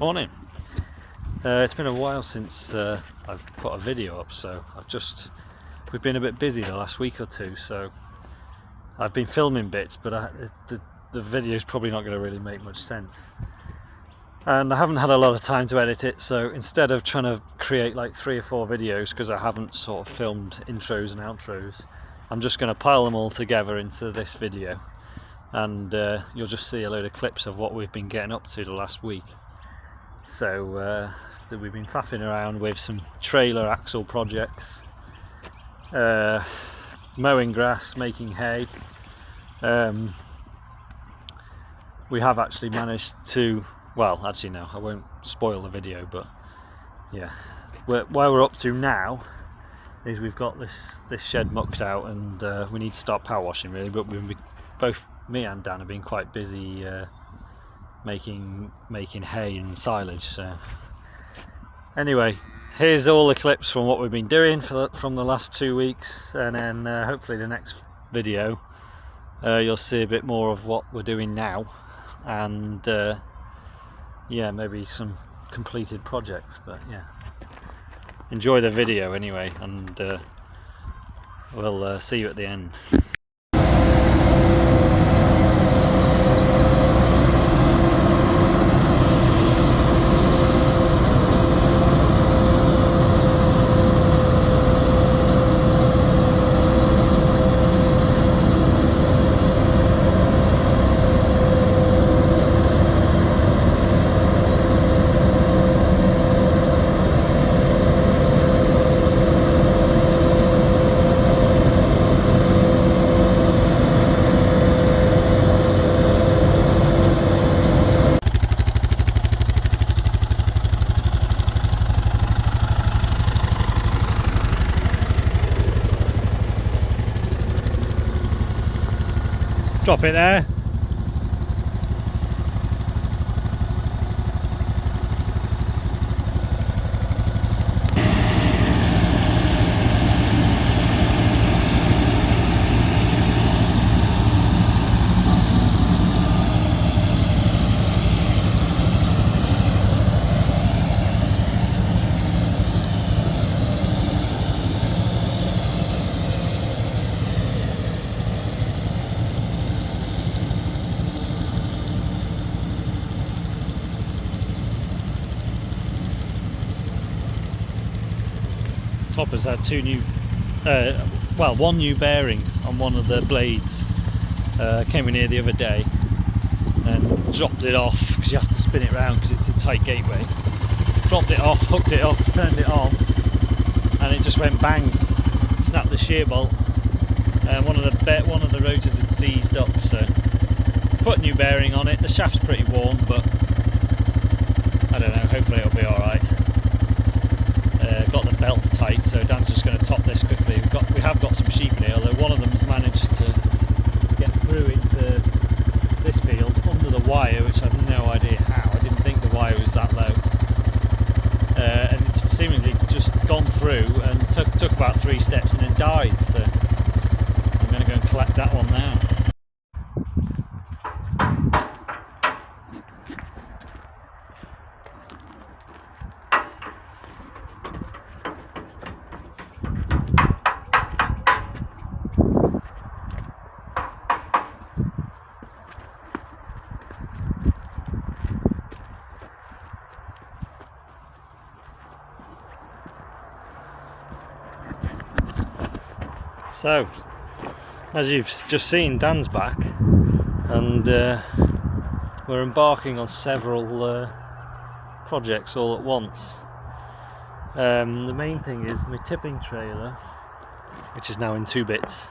Morning. It's been a while since I've put a video up, so we've been a bit busy the last week or two, so I've been filming bits, but the video's probably not going to really make much sense. And I haven't had a lot of time to edit it, so instead of trying to create like 3 or 4 videos, because I haven't sort of filmed intros and outros, I'm just going to pile them all together into this video, and you'll just see a load of clips of what we've been getting up to the last week. So we've been faffing around with some trailer axle projects, mowing grass, making hay. We have actually managed to, well, actually no, I won't spoil the video, but yeah, where we're up to now is we've got this shed mucked out, and we need to start power washing really, but both me and Dan have been quite busy making hay and silage. So anyway, here's all the clips from what we've been doing from the last 2 weeks, and then hopefully the next video you'll see a bit more of what we're doing now, and yeah, maybe some completed projects. But yeah, enjoy the video anyway, and we'll see you at the end. Drop it there. Topper's had one new bearing on one of the blades. Came in here the other day and dropped it off, because you have to spin it round because it's a tight gateway. Dropped it off, hooked it up, turned it on, and it just went bang, snapped the shear bolt, and one of the rotors had seized up. So put a new bearing on it. The shaft's pretty worn, but I don't know, hopefully it'll be alright. Got the belts tight, so Dan's just going to top this quickly. We have got some sheep in here, although one of them's managed to get through into this field under the wire, which I have no idea how. I didn't think the wire was that low, and it's seemingly just gone through and took about 3 steps and then died. So I'm going to go and collect that one now. So, as you've just seen, Dan's back, and we're embarking on several projects all at once. The main thing is my tipping trailer, which is now in 2 bits,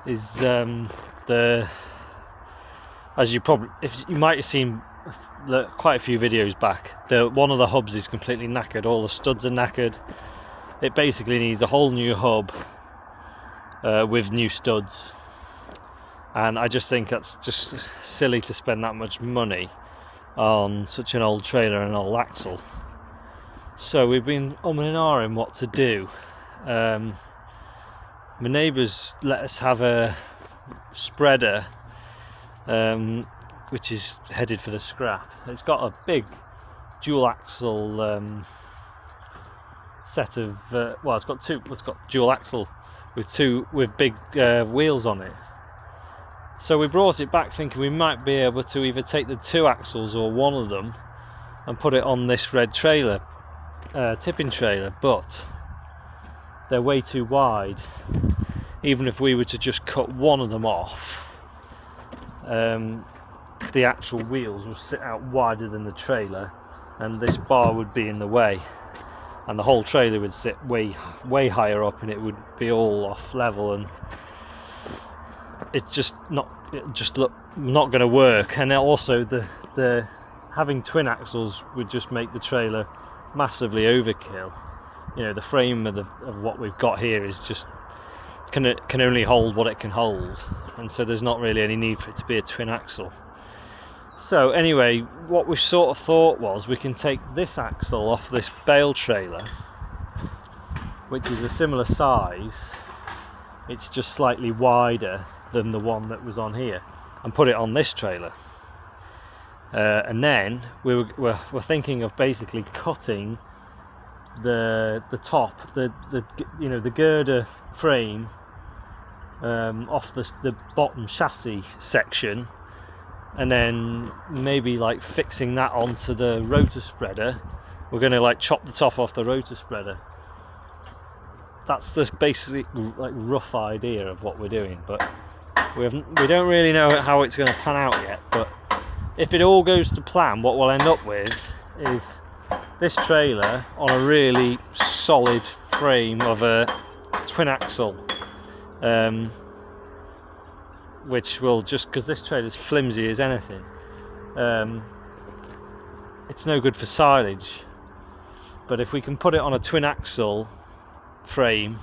is as you might have seen quite a few videos back, one of the hubs is completely knackered. All the studs are knackered. It basically needs a whole new hub with new studs, and I just think that's just silly to spend that much money on such an old trailer and an old axle. So we've been umming and ahhing what to do. My neighbours let us have a spreader which is headed for the scrap. It's got a big dual axle set of well, it's got dual axle with big wheels on it. So we brought it back thinking we might be able to either take the 2 axles or one of them and put it on this red trailer, tipping trailer, but they're way too wide. Even if we were to just cut one of them off, the actual wheels will sit out wider than the trailer, and this bar would be in the way, and the whole trailer would sit way higher up, and it would be all off level, and it's not going to work. And also the having twin axles would just make the trailer massively overkill. You know, the frame of what we've got here is just can only hold what it can hold, and so there's not really any need for it to be a twin axle. So anyway, what we sort of thought was we can take this axle off this bale trailer, which is a similar size, it's just slightly wider than the one that was on here, and put it on this trailer. And then we're thinking of basically cutting the top, the girder frame off the bottom chassis section, and then maybe like fixing that onto the rotor spreader. We're going to like chop the top off the rotor spreader. That's the basic like rough idea of what we're doing, but we don't really know how it's going to pan out yet. But if it all goes to plan, what we'll end up with is this trailer on a really solid frame of a twin axle, which will, just because this trailer is flimsy as anything, it's no good for silage. But if we can put it on a twin axle frame,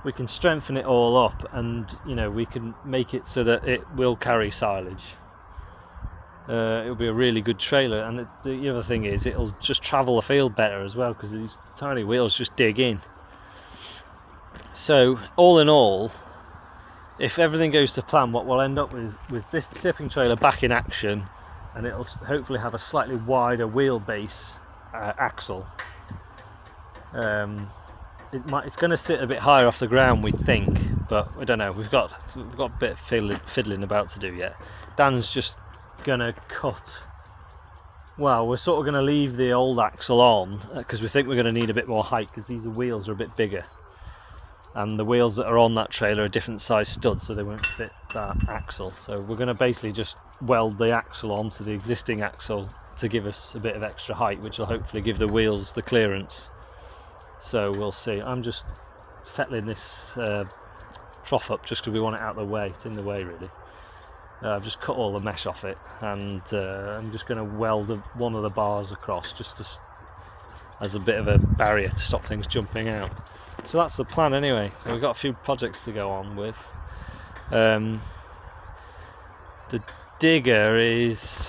we can strengthen it all up, and we can make it so that it will carry silage. It'll be a really good trailer, and the other thing is it'll just travel the field better as well, because these tiny wheels just dig in. So all in all, if everything goes to plan, what we'll end up with this tipping trailer back in action, and it'll hopefully have a slightly wider wheelbase axle. It's going to sit a bit higher off the ground, we think, but we don't know. We've got a bit of fiddling about to do yet. Dan's just gonna cut, well, we're sort of going to leave the old axle on because we think we're going to need a bit more height, because these wheels are a bit bigger, and the wheels that are on that trailer are different size studs, so they won't fit that axle. So we're going to basically just weld the axle onto the existing axle to give us a bit of extra height, which will hopefully give the wheels the clearance. So we'll see. I'm just fettling this trough up just because we want it out of the way. It's in the way really. I've just cut all the mesh off it, and I'm just going to weld one of the bars across, just as a bit of a barrier to stop things jumping out. So that's the plan anyway. So we've got a few projects to go on with. The digger is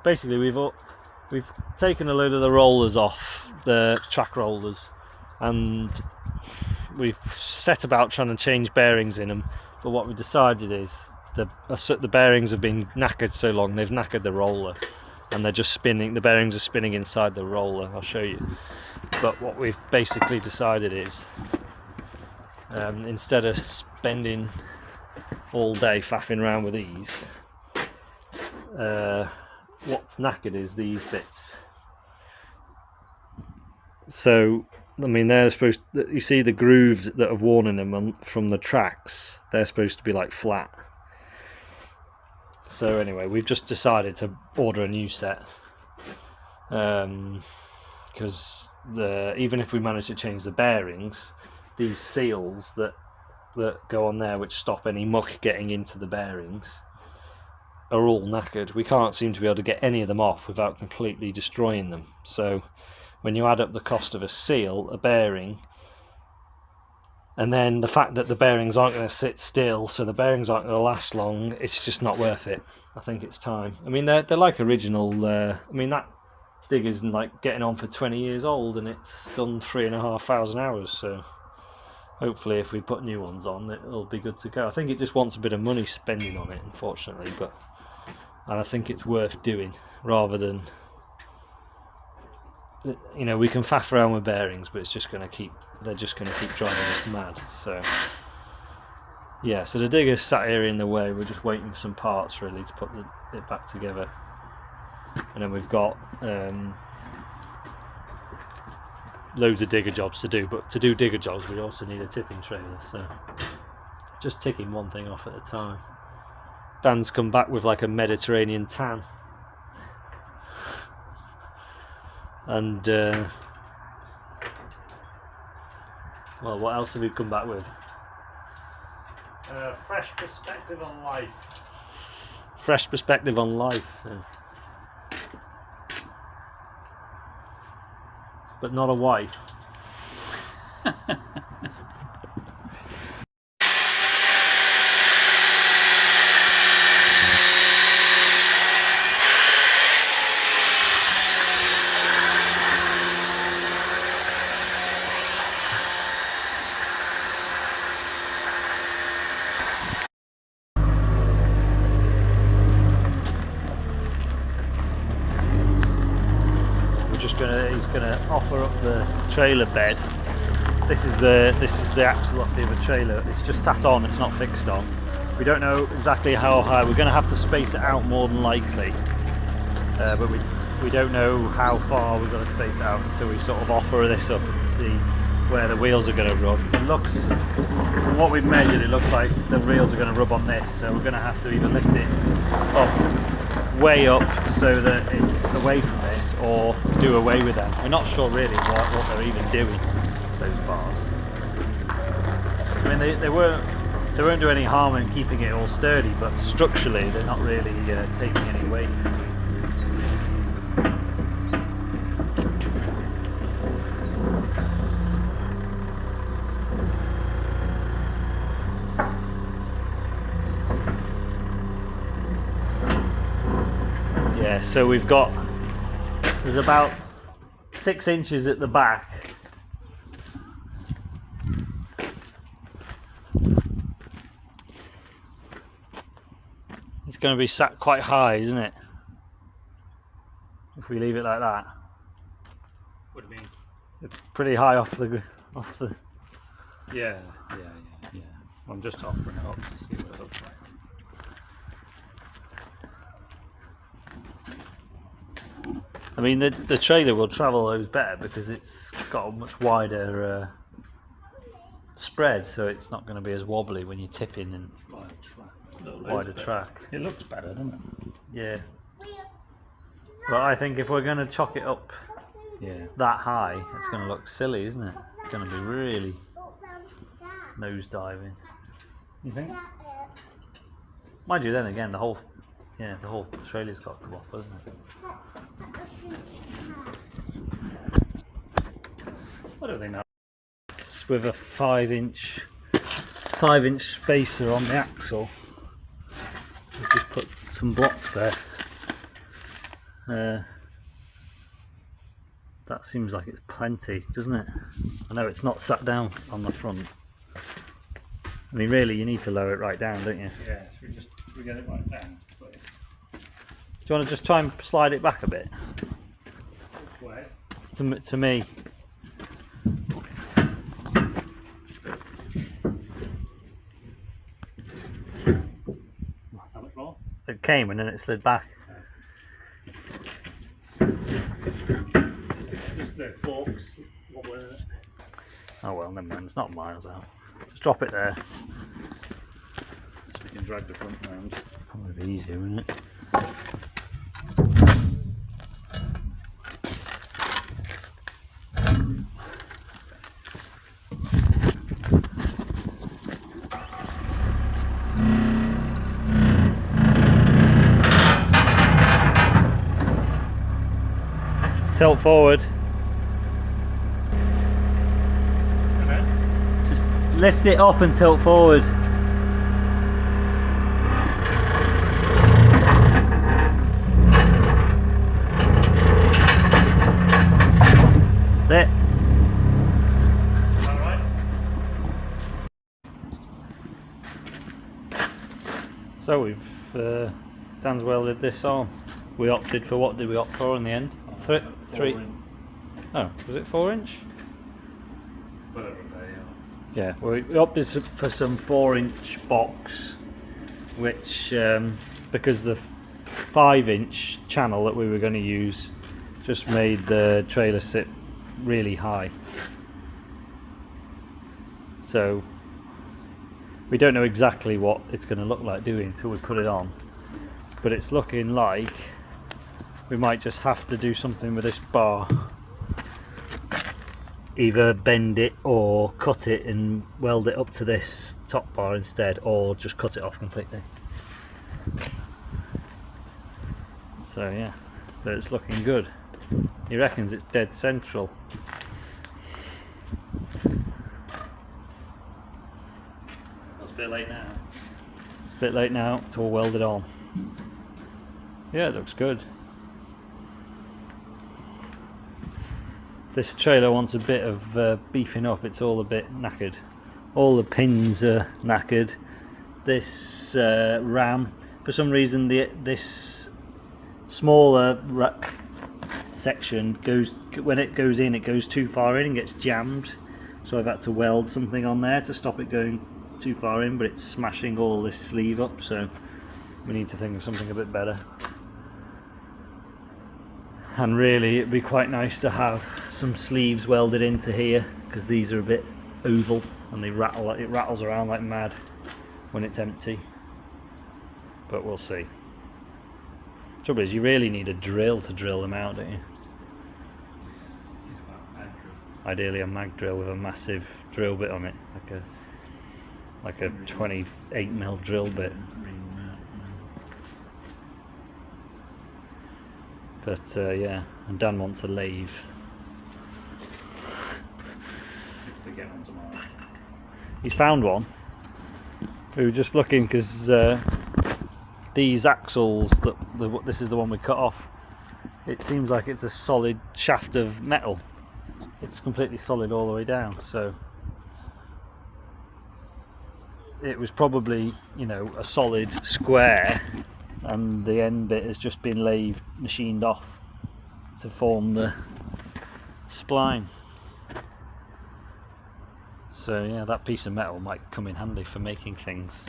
basically we've taken a load of the rollers off, the track rollers, and we've set about trying to change bearings in them. But what we decided is the bearings have been knackered so long, they've knackered the roller, and they're just spinning. The bearings are spinning inside the roller. I'll show you. But what we've basically decided is, instead of spending all day faffing around with these, what's knackered is these bits. So I mean, they're supposed to, you see the grooves that have worn in them from the tracks, they're supposed to be like flat. So anyway, we've just decided to order a new set, because even if we manage to change the bearings, these seals that go on there, which stop any muck getting into the bearings, are all knackered. We can't seem to be able to get any of them off without completely destroying them. So when you add up the cost of a seal, a bearing, and then the fact that the bearings aren't going to sit still, so the bearings aren't going to last long, it's just not worth it. I think it's time. I mean, they're like original. I mean, that digger's like getting on for 20 years old, and it's done 3,500 hours. So hopefully, if we put new ones on, it'll be good to go. I think it just wants a bit of money spending on it, unfortunately, and I think it's worth doing rather than you know, we can faff around with bearings, but it's just going to keep, they're just going to keep driving us mad. So yeah, so the digger's sat here in the way. We're just waiting for some parts really to put it back together, and then we've got loads of digger jobs to do. But to do digger jobs, we also need a tipping trailer. So just ticking one thing off at a time. Dan's come back with like a Mediterranean tan, and well, what else have we come back with? Fresh perspective on life. Fresh perspective on life. So. But not a wife. He's gonna offer up the trailer bed. This is the axle off the other trailer. It's just sat on, it's not fixed on. We don't know exactly how high. We're gonna have to space it out more than likely, but we don't know how far we're gonna space it out until we sort of offer this up and see where the wheels are gonna rub. It looks, from what we've measured, it looks like the wheels are gonna rub on this, so we're gonna have to either lift it up, way up, so that it's away from this, or do away with them. We're not sure really what they're even doing, those bars. I mean, they won't do any harm in keeping it all sturdy, but structurally they're not really taking any weight. Yeah, so there's about 6 inches at the back. It's going to be sat quite high, isn't it? If we leave it like that. What do you mean? It's pretty high off the. Yeah. I'm just offering it up to see what it looks like. I mean, the trailer will travel those better because it's got a much wider spread, so it's not going to be as wobbly when you're tipping and wider track. It looks better, doesn't it? Yeah. But I think if we're going to chock it up that high, it's going to look silly, isn't it? It's going to be really nosediving. You think? Mind you, then again, the whole trailer's got to come off, hasn't it? I don't think that. It's with a 5-inch spacer on the axle. We've just put some blocks there. That seems like it's plenty, doesn't it? I know it's not sat down on the front. I mean, really, you need to lower it right down, don't you? Yeah, should we get it right down? Do you want to just try and slide it back a bit? Which way? To me. How much more? It came and then it slid back. It's just the forks wobbling in it. Oh well, never mind, it's not miles out. Just drop it there. So we can drag the front round. Probably be easier, wouldn't it? Tilt forward. Okay. Just lift it up and tilt forward. That's it. All right. So we've Dan's welded this on. We opted for, what did we opt for in the end? Oh, was it 4-inch? Whatever they are. Yeah, well, we opted for some 4-inch box, which because the 5-inch channel that we were going to use just made the trailer sit really high. So we don't know exactly what it's going to look like doing until we put it on, but it's looking like we might just have to do something with this bar. Either bend it or cut it and weld it up to this top bar instead, or just cut it off completely. So yeah, but it's looking good. He reckons it's dead central. It's a bit late now. A bit late now, it's all welded on. Yeah, it looks good. This trailer wants a bit of beefing up. It's all a bit knackered. All the pins are knackered. This ram, for some reason, this smaller section goes, when it goes in, it goes too far in and gets jammed. So I've had to weld something on there to stop it going too far in, but it's smashing all this sleeve up. So we need to think of something a bit better. And really it'd be quite nice to have some sleeves welded into here, because these are a bit oval and they rattle, it rattles around like mad when it's empty. But we'll see. Trouble is, you really need a drill to drill them out, don't you? Ideally a mag drill with a massive drill bit on it, like a 28mm drill bit. But yeah, and Dan wants a lathe. He's found one. We were just looking because these axles, this is the one we cut off. It seems like it's a solid shaft of metal. It's completely solid all the way down. So it was probably, you know, a solid square, and the end bit has just been machined off to form the spline. So yeah, that piece of metal might come in handy for making things.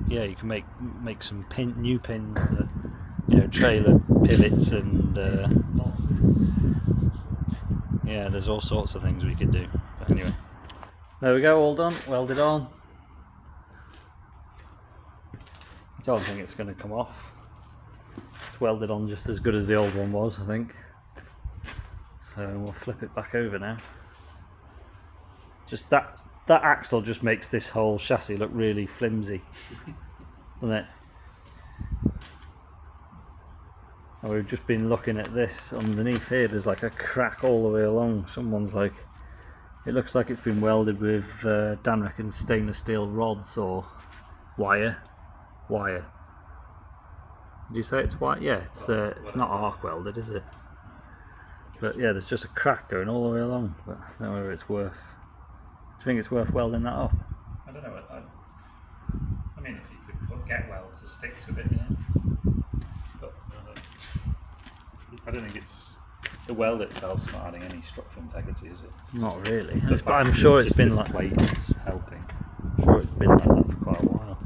Yeah, you can make some new pins for, you know, trailer pivots and yeah, there's all sorts of things we could do. But anyway, there we go, all done, welded on. I don't think it's going to come off. It's welded on just as good as the old one was, I think. So we'll flip it back over now. Just that axle just makes this whole chassis look really flimsy, doesn't it? And we've just been looking at this underneath here. There's like a crack all the way along. Someone's like, it looks like it's been welded with Dan reckons stainless steel rods or wire. Did you say it's white? Yeah, it's not arc welded, is it? But yeah, there's just a crack going all the way along. But I don't know whether it's worth. Do you think it's worth welding that up? I don't know. I mean, if you could get welds to stick to it, yeah. But I don't think it's the weld itself's not adding any structural integrity, is it? It's not just, really. But I'm sure it's been this like plate is helping. I'm sure it's been like that for quite a while.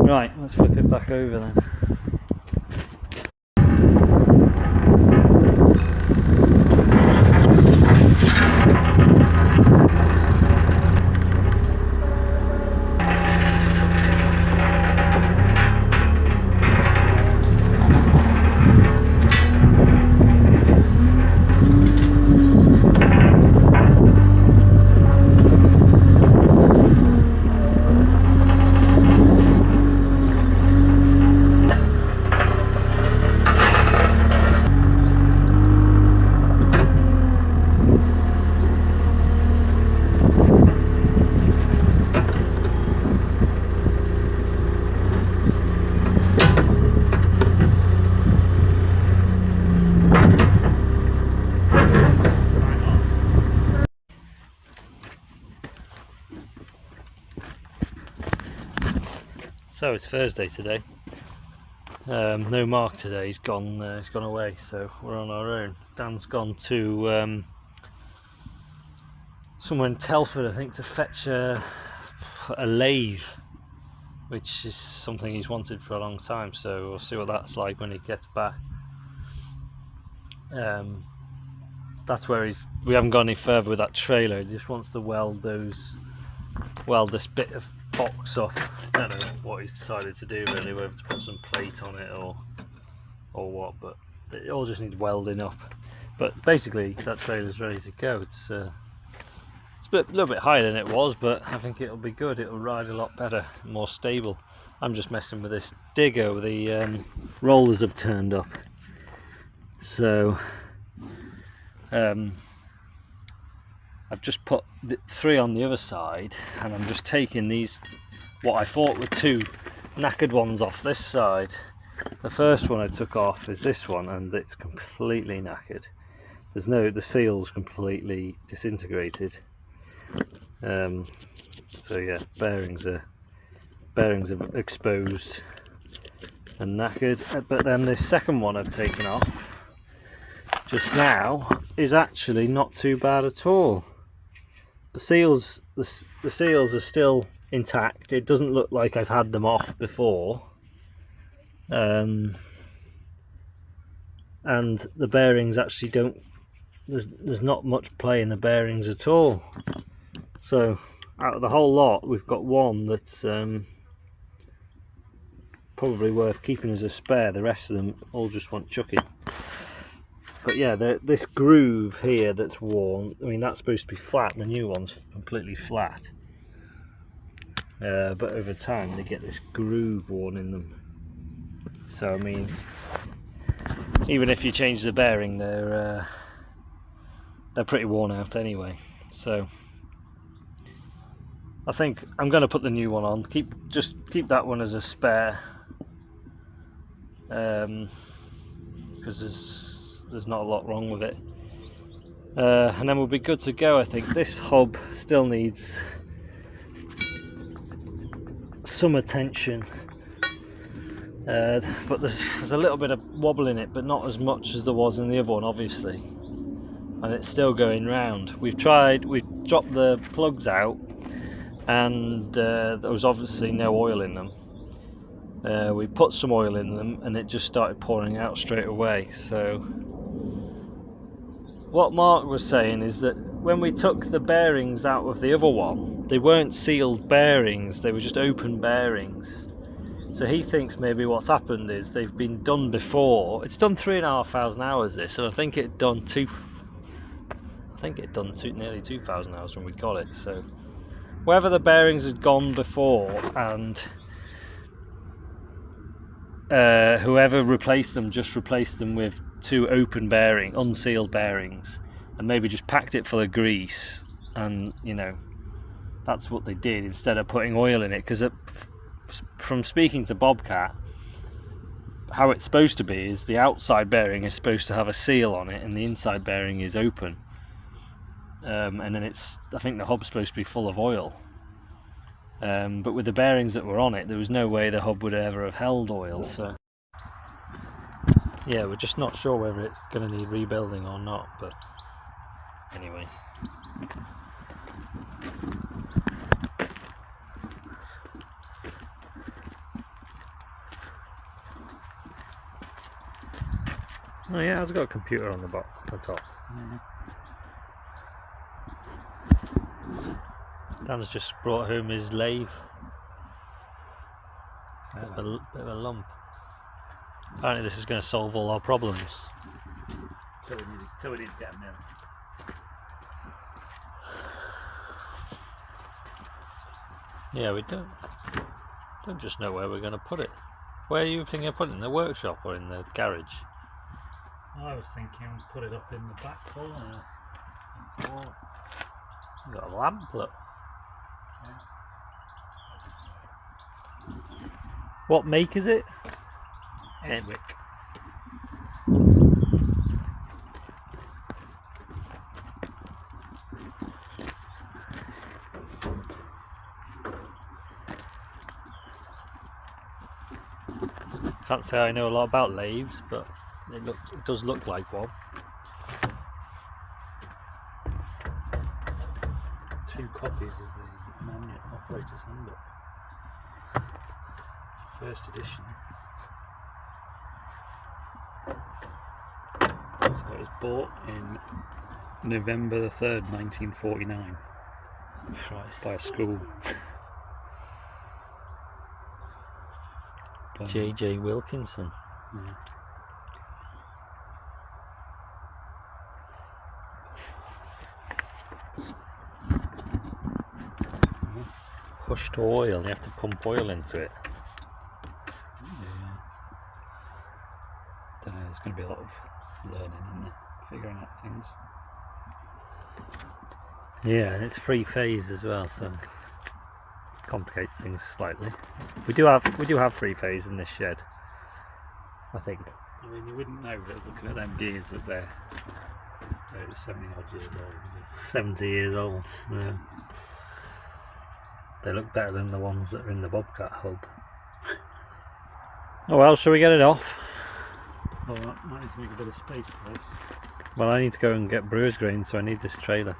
Right, let's flip it back over then. So it's Thursday today. No Mark today. He's gone away, so we're on our own. Dan's gone to somewhere in Telford, I think, to fetch a lathe, which is something he's wanted for a long time. So we'll see what that's like when he gets back. That's where we haven't gone any further with that trailer. He just wants to weld this bit of box off. I don't know what he's decided to do really, whether to put some plate on it or what, but it all just needs welding up. But basically that trailer's ready to go. It's a little bit higher than it was, but I think it'll be good. It'll ride a lot better, more stable. I'm just messing with this digger. The rollers have turned up, so I've just put 3 on the other side, and I'm just taking these, what I thought were 2 knackered ones off this side. The first one I took off is this one, and it's completely knackered. The seal's completely disintegrated. So yeah, bearings are exposed and knackered. But then this second one I've taken off just now is actually not too bad at all. The seals are still intact. It doesn't look like I've had them off before, and the bearings actually don't. There's not much play in the bearings at all. So out of the whole lot, we've got one that's probably worth keeping as a spare. The rest of them all just want chucking. But yeah, this groove here that's worn, I mean, that's supposed to be flat. The new one's completely flat. But over time they get this groove worn in them. So I mean, even if you change the bearing, they're pretty worn out anyway. So I think I'm going to put the new one on. Just keep that one as a spare, because there's not a lot wrong with it, and then we'll be good to go. I think this hub still needs some attention, but there's a little bit of wobble in it, but not as much as there was in the other one, obviously, and it's still going round. We've dropped the plugs out, and there was obviously no oil in them. We put some oil in them and it just started pouring out straight away. So what Mark was saying is that when we took the bearings out of the other one, they weren't sealed bearings, they were just open bearings. So he thinks maybe what's happened is they've been done before. It's done 3,500 hours this, and I think it done nearly 2,000 hours when we got it. So whether the bearings had gone before, and whoever replaced them just replaced them with 2 open unsealed bearings, and maybe just packed it full of grease, and you know, that's what they did instead of putting oil in it. Because from speaking to Bobcat, how it's supposed to be is the outside bearing is supposed to have a seal on it and the inside bearing is open, and then I think the hub's supposed to be full of oil. But with the bearings that were on it, there was no way the hub would ever have held oil. So yeah, we're just not sure whether it's going to need rebuilding or not, but anyway. Oh yeah, it's got a computer on the top. Dan's just brought home his lathe. Bit of a lump. Apparently this is going to solve all our problems. Till we need to get them in. Yeah, we don't just know where we're going to put it. Where are you thinking of putting it? In the workshop or in the garage? I was thinking put it up in the back corner. You've got a lamp, look. Yeah. What make is it? Edwick. Can't say I know a lot about lathes, but it does look like one. 2 copies of the manual operator's handbook, first edition. So it was bought in November the 3rd, 1949, by a school. J.J. Wilkinson. Yeah. Hushed oil, you have to pump oil into it. Yeah. Don't know, there's going to be a lot of learning in there, figuring out things. Yeah, and it's 3-phase as well, so complicates things slightly. We do have 3-phase in this shed, I think. I mean, you wouldn't know looking at them gears that they're 70 odd years old. 70 years old. Yeah. They look better than the ones that are in the Bobcat hub. Oh well, shall we get it off? Well, I might need to make a bit of space first. Well, I need to go and get brewer's grain, so I need this trailer.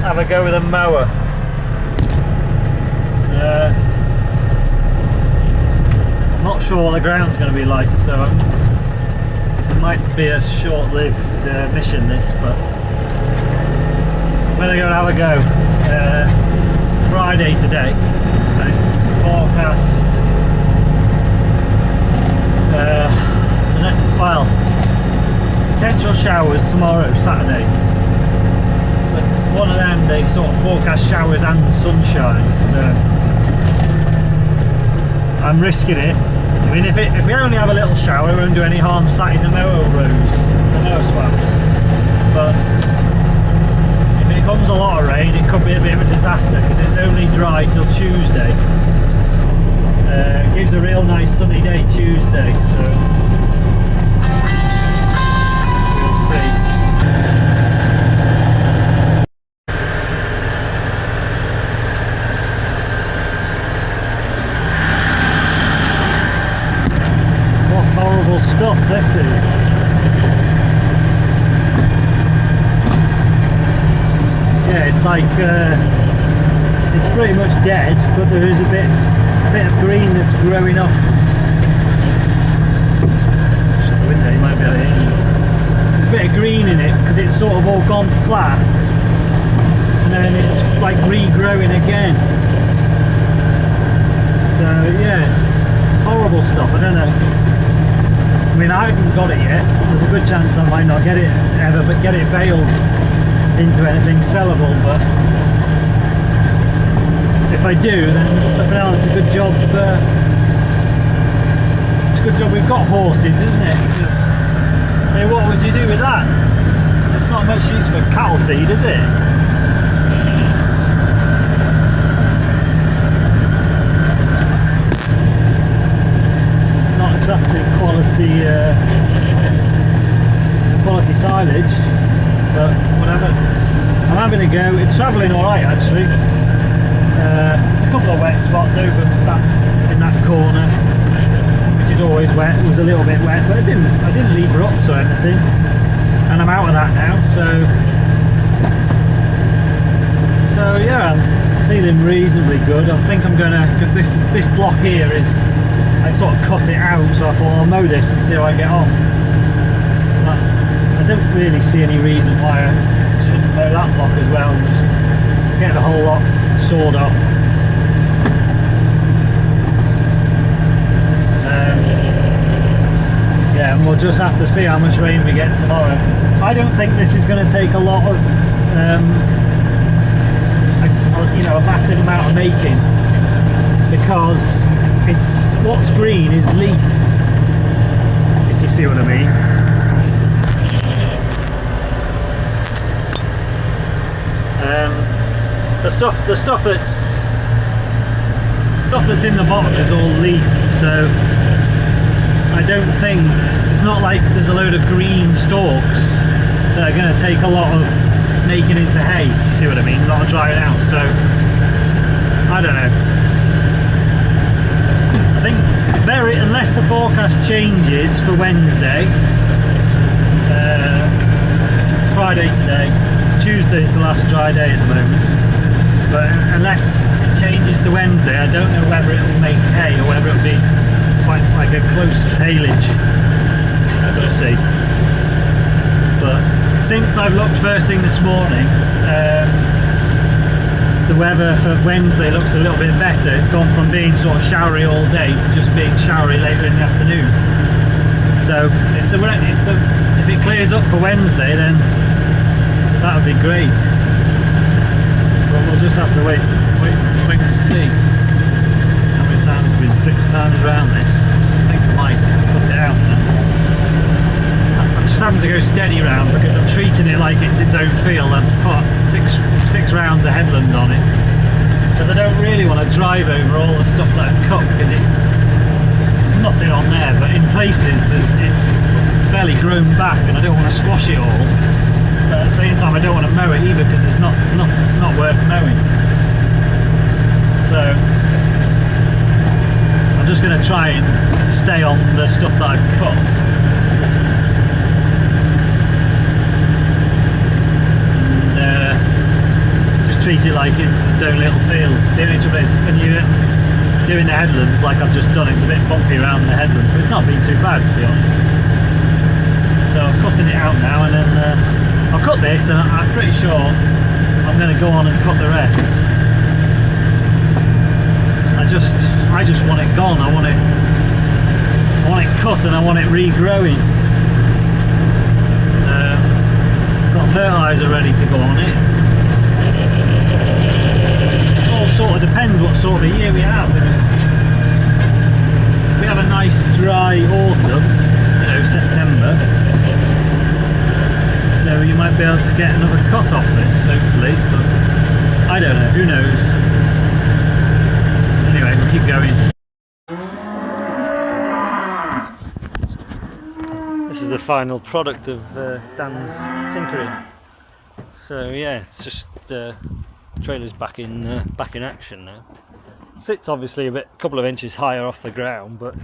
Have a go with a mower. I'm not sure what the ground's going to be like, so it might be a short-lived mission this, but I'm going to go and have a go. It's Friday today, and it's forecast well, potential showers tomorrow, Saturday. It's one of them, they sort of forecast showers and sunshine, so I'm risking it. I mean, if we only have a little shower, it won't do any harm sat in the mower rows, the mower swaps. But if it comes a lot of rain, it could be a bit of a disaster, because it's only dry till Tuesday. It gives a real nice sunny day Tuesday, so we'll see. Stuff this is. Yeah, it's like it's pretty much dead, but there is a bit of green that's growing up. Shut the window, you might be able to hear me. There's a bit of green in it because it's sort of all gone flat, and then it's like regrowing again. So yeah, it's horrible stuff. I don't know. I mean, I haven't got it yet. There's a good chance I might not get it ever, but get it baled into anything sellable. But if I do, then it's a good job. It's a good job we've got horses, isn't it? Because I mean, what would you do with that? It's not much use for cattle feed, is it? Exactly quality silage, but whatever. I'm having a go. It's travelling all right actually. There's a couple of wet spots over in that corner, which is always wet. It was a little bit wet, but I didn't leave ruts or anything, and I'm out of that now. So yeah, I'm feeling reasonably good. I think I'm gonna, because this block here is, I sort of cut it out, so I thought I'll mow this and see how I get on. But I don't really see any reason why I shouldn't mow that block as well and just get the whole lot sawed off. Yeah, and we'll just have to see how much rain we get tomorrow. I don't think this is going to take a lot of, a massive amount of making, because what's green is leaf, if you see what I mean. the stuff that's in the bottom is all leaf, so I don't think, it's not like there's a load of green stalks that are going to take a lot of making into hay, you see what I mean, a lot of drying out, so I don't know. I think unless the forecast changes for Wednesday, Friday today, Tuesday is the last dry day at the moment, but unless it changes to Wednesday, I don't know whether it will make hay or whether it will be quite like a close haylage. We'll see. But since I've looked first thing this morning, the weather for Wednesday looks a little bit better. It's gone from being sort of showery all day to just being showery later in the afternoon. So if it clears up for Wednesday, then that would be great. But we'll just have to wait and see. How many times have been 6 times around this? I think I might put it out now. I'm just having to go steady round because I'm treating it like it's its own field. I've put six rounds of headland on it because I don't really want to drive over all the stuff that I've cut because there's nothing on there, but in places it's fairly grown back and I don't want to squash it all. But at the same time I don't want to mow it either because it's not worth mowing. So I'm just going to try and stay on the stuff that I've cut. And just treat it like it's its own little field. The only trouble is when you're doing the headlands like I've just done, it's a bit bumpy around the headlands, but it's not been too bad to be honest. So I'm cutting it out now, and then I'll cut this, and I'm pretty sure I'm going to go on and cut the rest. I just want it gone. I want it cut, and I want it regrowing. Got fertiliser ready to go on it. It all sort of depends what sort of a year we have. If we have a nice dry autumn, you know, September, you know, you might be able to get another cut off this, hopefully, but I don't know, who knows. Anyway, we'll keep going. This is the final product of Dan's tinkering. So yeah, it's just trailer's back in action now. Sits obviously a couple of inches higher off the ground, but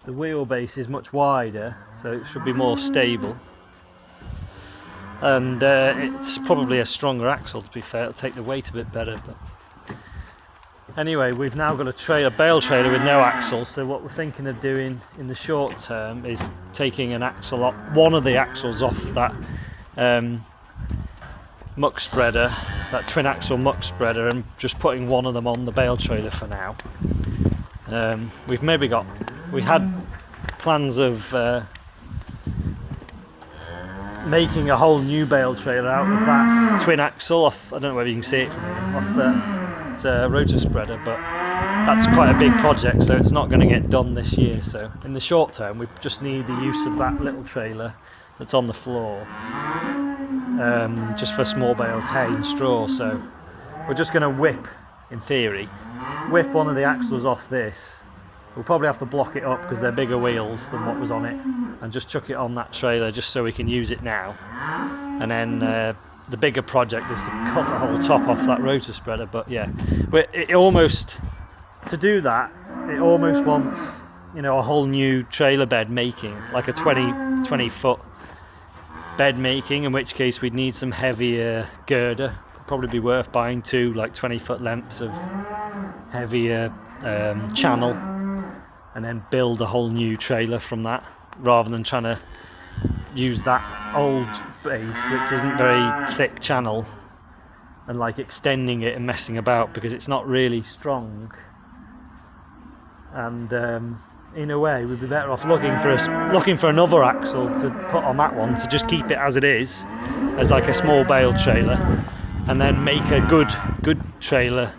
the wheelbase is much wider, so it should be more stable. And it's probably a stronger axle, to be fair. It'll take the weight a bit better. But anyway, we've now got a bale trailer with no axle, so what we're thinking of doing in the short term is taking one of the axles off that muck spreader, that twin axle muck spreader, and just putting one of them on the bale trailer for now. We had plans of making a whole new bale trailer out of that twin axle off, I don't know whether you can see it off the rotor spreader, but that's quite a big project, so it's not going to get done this year. So in the short term we just need the use of that little trailer that's on the floor, just for small bale hay and straw. So we're just going to in theory whip one of the axles off this. We'll probably have to block it up because they're bigger wheels than what was on it, and just chuck it on that trailer just so we can use it now. And then the bigger project is to cut the whole top off that rotor spreader. But yeah, to do that, it almost wants, you know, a whole new trailer bed making, like a 20 foot bed making, in which case we'd need some heavier girder. It'd probably be worth buying 2 like 20 foot lengths of heavier channel, and then build a whole new trailer from that, rather than trying to use that old base, which isn't very thick channel, and like extending it and messing about because it's not really strong. And in a way we'd be better off looking for another axle to put on that one, to just keep it as it is, as like a small bale trailer, and then make a good trailer,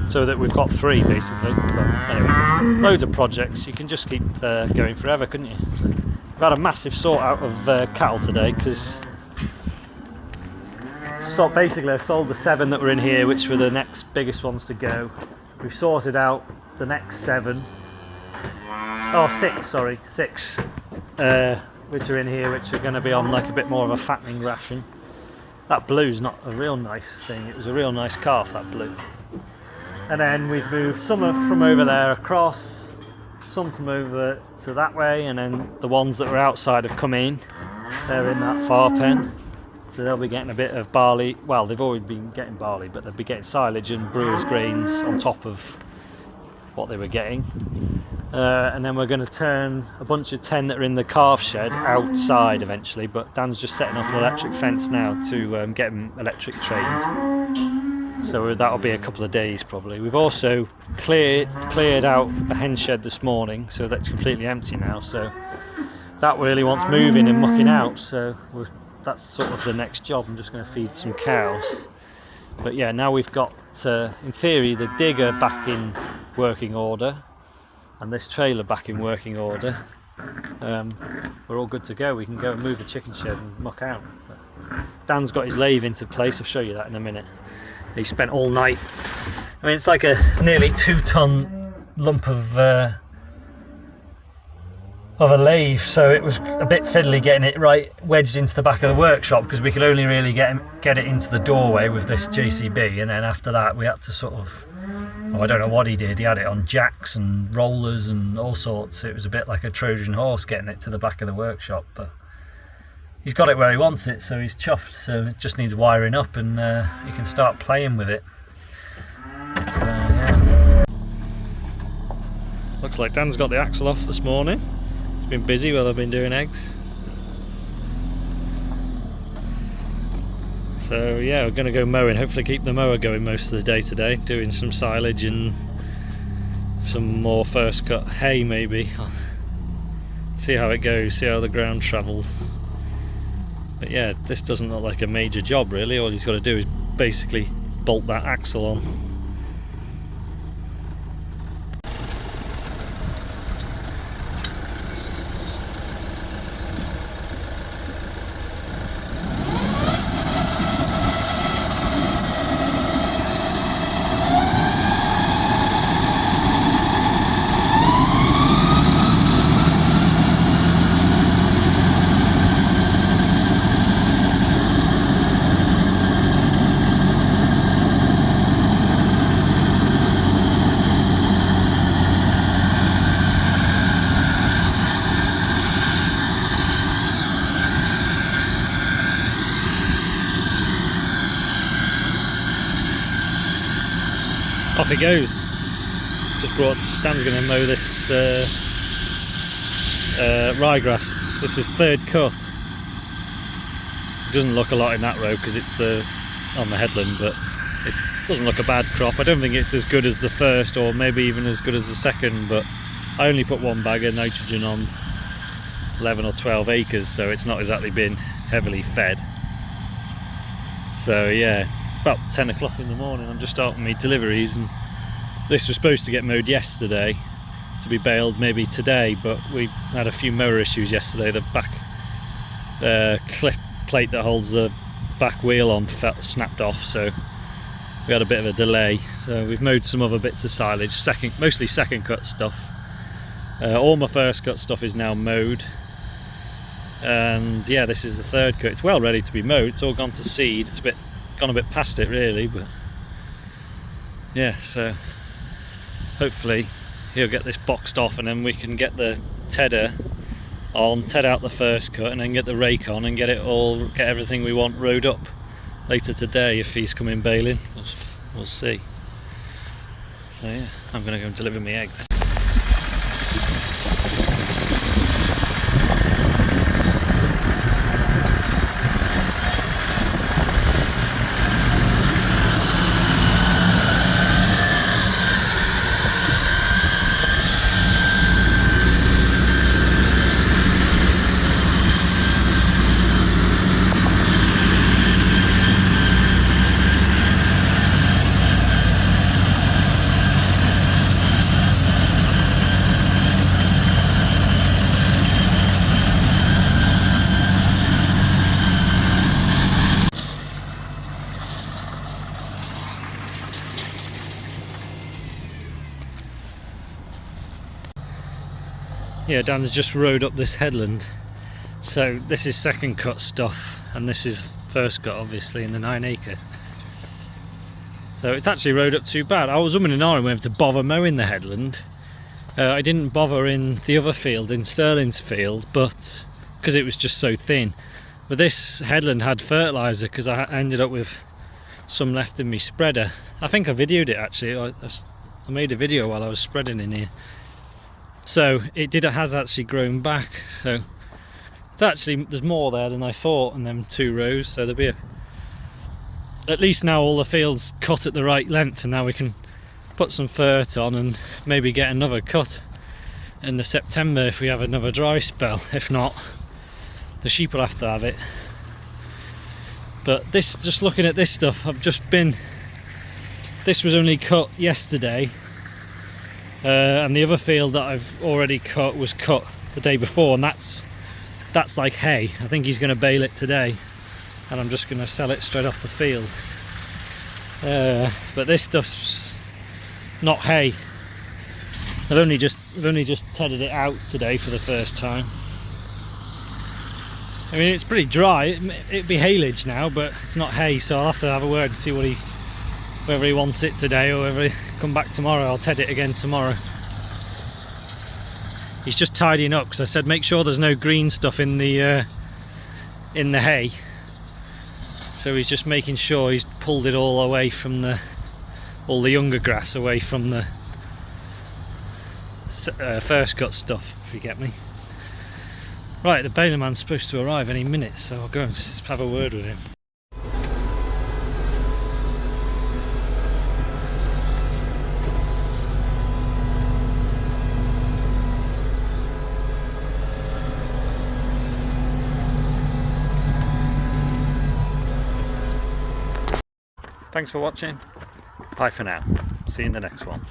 so that we've got 3 basically. But anyway, loads of projects. You can just keep going forever, couldn't you? We've had a massive sort out of cattle today because basically I've sold the 7 that were in here, which were the next biggest ones to go. We've sorted out the next 7. Oh, 6, sorry, 6. Which are in here, which are going to be on like a bit more of a fattening ration. That blue's not a real nice thing. It was a real nice calf, that blue. And then we've moved some from over there across, some from over to that way, and then the ones that were outside have come in. They're in that far pen. So they'll be getting a bit of barley. Well, they've already been getting barley, but they'll be getting silage and brewer's grains on top of what they were getting. And then we're going to turn a bunch of 10 that are in the calf shed outside eventually, but Dan's just setting up an electric fence now to get them electric trained. So that'll be a couple of days probably. We've also cleared out the hen shed this morning, so that's completely empty now. So that really wants moving and mucking out. So that's sort of the next job. I'm just going to feed some cows. But yeah, now we've got, in theory, the digger back in working order and this trailer back in working order. We're all good to go. We can go and move the chicken shed and muck out. But Dan's got his lathe into place. I'll show you that in a minute. He spent all night. I mean, it's like a nearly 2-ton lump of a lathe, so it was a bit fiddly getting it right wedged into the back of the workshop, because we could only really get it into the doorway with this JCB, and then after that we had to sort of, I don't know what he did. He had it on jacks and rollers and all sorts. It was a bit like a Trojan horse getting it to the back of the workshop, but he's got it where he wants it, so he's chuffed. So it just needs wiring up and he can start playing with it. So, yeah. Looks like Dan's got the axle off this morning. He's been busy while I've been doing eggs. So yeah, we're going to go mowing. Hopefully keep the mower going most of the day today, doing some silage and some more first cut hay maybe. See how it goes, see how the ground travels. But yeah, this doesn't look like a major job really. All he's got to do is basically bolt that axle on. Off he goes. Dan's going to mow this ryegrass. This is third cut. It doesn't look a lot in that row because it's on the headland, but it doesn't look a bad crop. I don't think it's as good as the first, or maybe even as good as the second, but I only put 1 bag of nitrogen on 11 or 12 acres, so it's not exactly been heavily fed. So yeah, it's about 10 o'clock in the morning. I'm just starting my deliveries, and this was supposed to get mowed yesterday to be baled maybe today, but we had a few mower issues yesterday. The back clip plate that holds the back wheel on snapped off, so we had a bit of a delay. So we've mowed some other bits of silage, mostly second cut stuff. All my first cut stuff is now mowed, and yeah, this is the third cut. It's well ready to be mowed. It's all gone to seed. It's gone a bit past it really, but yeah, so hopefully he'll get this boxed off, and then we can get the tedder on, ted out the first cut, and then get the rake on and get everything we want rode up later today if he's coming baling. We'll see. So yeah, I'm gonna go and deliver my eggs. Yeah, Dan's just rode up this headland. So this is second cut stuff, and this is first cut, obviously, in the 9 acre. So it's actually rode up too bad. I was umming and ahhing whether to bother mowing the headland. I didn't bother in the other field, in Sterling's field, but because it was just so thin. But this headland had fertiliser, because I ended up with some left in my spreader. I think I videoed it actually. I made a video while I was spreading in here. So it has actually grown back. So it's actually, there's more there than I thought in them 2 rows. So there'll be at least now all the field's cut at the right length, and now we can put some fert on and maybe get another cut in the September if we have another dry spell. If not, the sheep will have to have it. But this, just looking at this stuff, this was only cut yesterday, and the other field that I've already cut was cut the day before, and that's like hay. I think he's going to bale it today, and I'm just going to sell it straight off the field. But this stuff's not hay. I've only just tedded it out today for the first time. I mean, it's pretty dry. It'd be haylage now, but it's not hay, so I'll have to have a word to see whether he wants it today or whether he come back tomorrow. I'll ted it again tomorrow. He's just tidying up, because I said make sure there's no green stuff in the hay. So he's just making sure he's pulled it all away from all the younger grass away from the first cut stuff, if you get me. Right, the baler man's supposed to arrive any minute, so I'll go and have a word with him. Thanks for watching. Bye for now. See you in the next one.